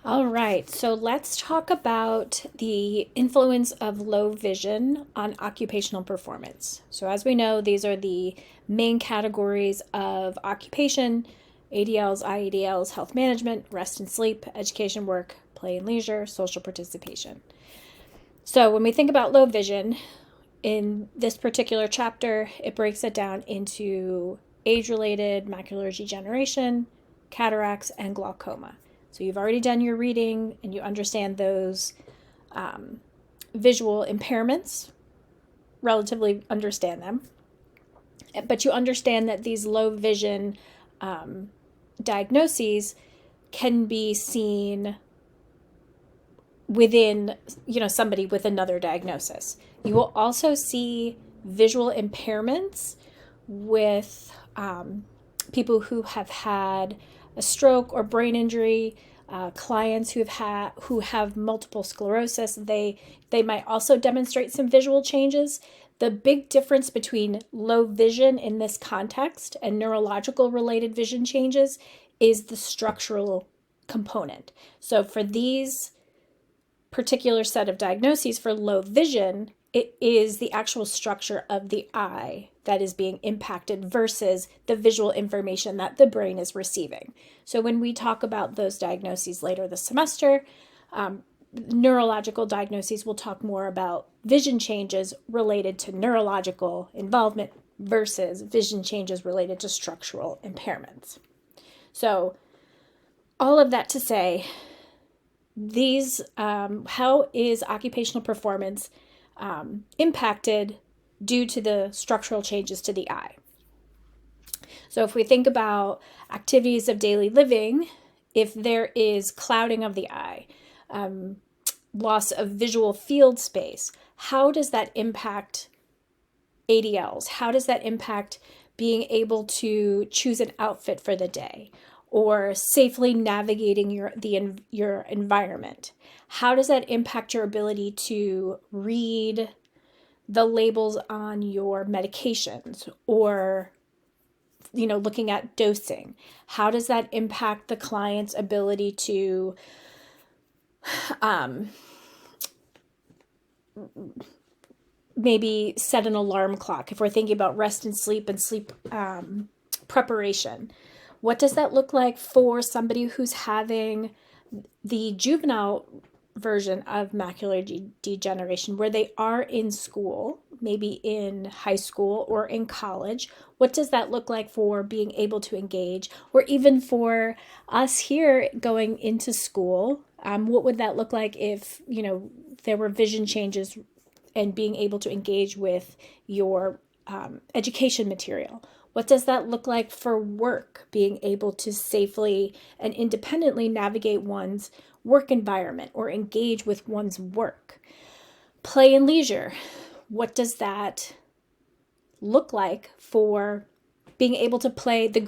All right, so let's talk about the influence of low vision on occupational performance. So, as we know, these are the main categories of occupation: ADLs, IEDLs, health management, rest and sleep, education, work, play and leisure, social participation. So, when we think about low vision, in this particular chapter, it breaks it down into age related macular degeneration, cataracts, and glaucoma. So you've already done your reading and you understand those visual impairments, relatively understand them. But you understand that these low vision diagnoses can be seen within, somebody with another diagnosis. You will also see visual impairments with people who have had a stroke or brain injury, clients who have multiple sclerosis. They might also demonstrate some visual changes. The big difference between low vision in this context and neurological related vision changes is the structural component. So for these particular set of diagnoses for low vision, it is the actual structure of the eye that is being impacted versus the visual information that the brain is receiving. So when we talk about those diagnoses later this semester, neurological diagnoses, we'll talk more about vision changes related to neurological involvement versus vision changes related to structural impairments. So all of that to say, how is occupational performance impacted due to the structural changes to the eye? So if we think about activities of daily living, if there is clouding of the eye, loss of visual field space, how does that impact ADLs? How does that impact being able to choose an outfit for the day or safely navigating your environment? How does that impact your ability to read the labels on your medications or looking at dosing? How does that impact the client's ability to maybe set an alarm clock if we're thinking about rest and sleep preparation? What does that look like for somebody who's having the juvenile version of macular degeneration, where they are in school, maybe in high school or in college? What does that look like for being able to engage? Or even for us here going into school, what would that look like if, there were vision changes and being able to engage with your education material? What does that look like for work, being able to safely and independently navigate one's work environment or engage with one's work? Play and leisure, what does that look like for being able to play the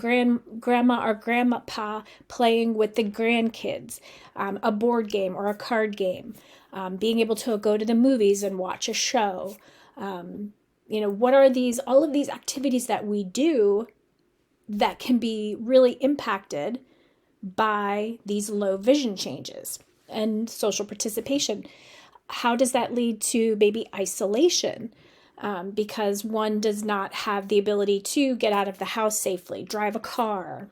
grandma or grandpa playing with the grandkids, a board game or a card game, being able to go to the movies and watch a show? What are all of these activities that we do that can be really impacted by these low vision changes? And social participation, how does that lead to maybe isolation? Because one does not have the ability to get out of the house safely, drive a car,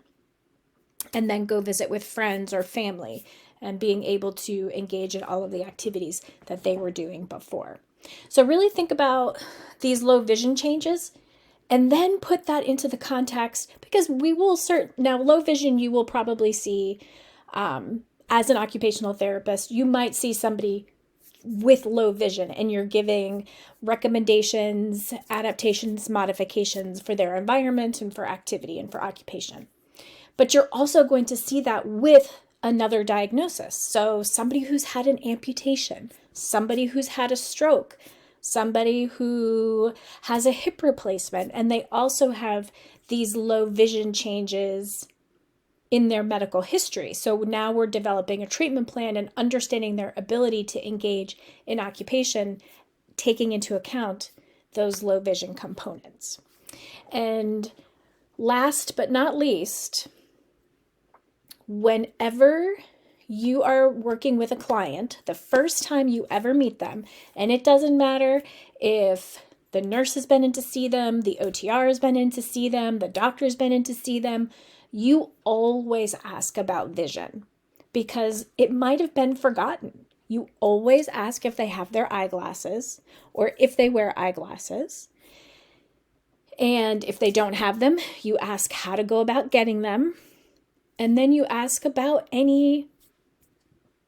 and then go visit with friends or family, and being able to engage in all of the activities that they were doing before. So really think about these low vision changes and then put that into the context, because now low vision you will probably see as an occupational therapist. You might see somebody with low vision and you're giving recommendations, adaptations, modifications for their environment and for activity and for occupation. But you're also going to see that with another diagnosis. So somebody who's had an amputation, somebody who's had a stroke, somebody who has a hip replacement, and they also have these low vision changes in their medical history. So now we're developing a treatment plan and understanding their ability to engage in occupation, taking into account those low vision components. And last but not least, whenever you are working with a client the first time you ever meet them, and it doesn't matter if the nurse has been in to see them, the OTR has been in to see them, the doctor's been in to see them, you always ask about vision because it might have been forgotten. You always ask if they have their eyeglasses or if they wear eyeglasses. And if they don't have them, you ask how to go about getting them. And then you ask about any,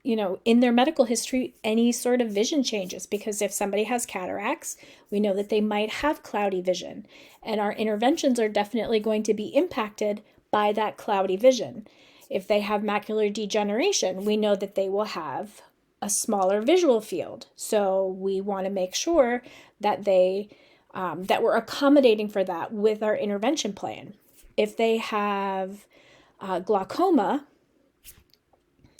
in their medical history, any sort of vision changes. Because if somebody has cataracts, we know that they might have cloudy vision. And our interventions are definitely going to be impacted by that cloudy vision. If they have macular degeneration, we know that they will have a smaller visual field. So we want to make sure that that we're accommodating for that with our intervention plan. If they have glaucoma,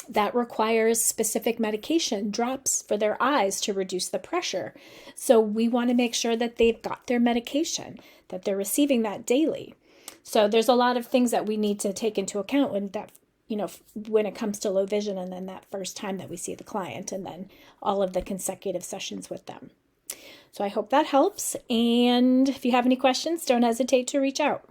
that requires specific medication, drops for their eyes to reduce the pressure. So we want to make sure that they've got their medication, that they're receiving that daily. So there's a lot of things that we need to take into account when it comes to low vision, and then that first time that we see the client, and then all of the consecutive sessions with them. So I hope that helps. And if you have any questions, don't hesitate to reach out.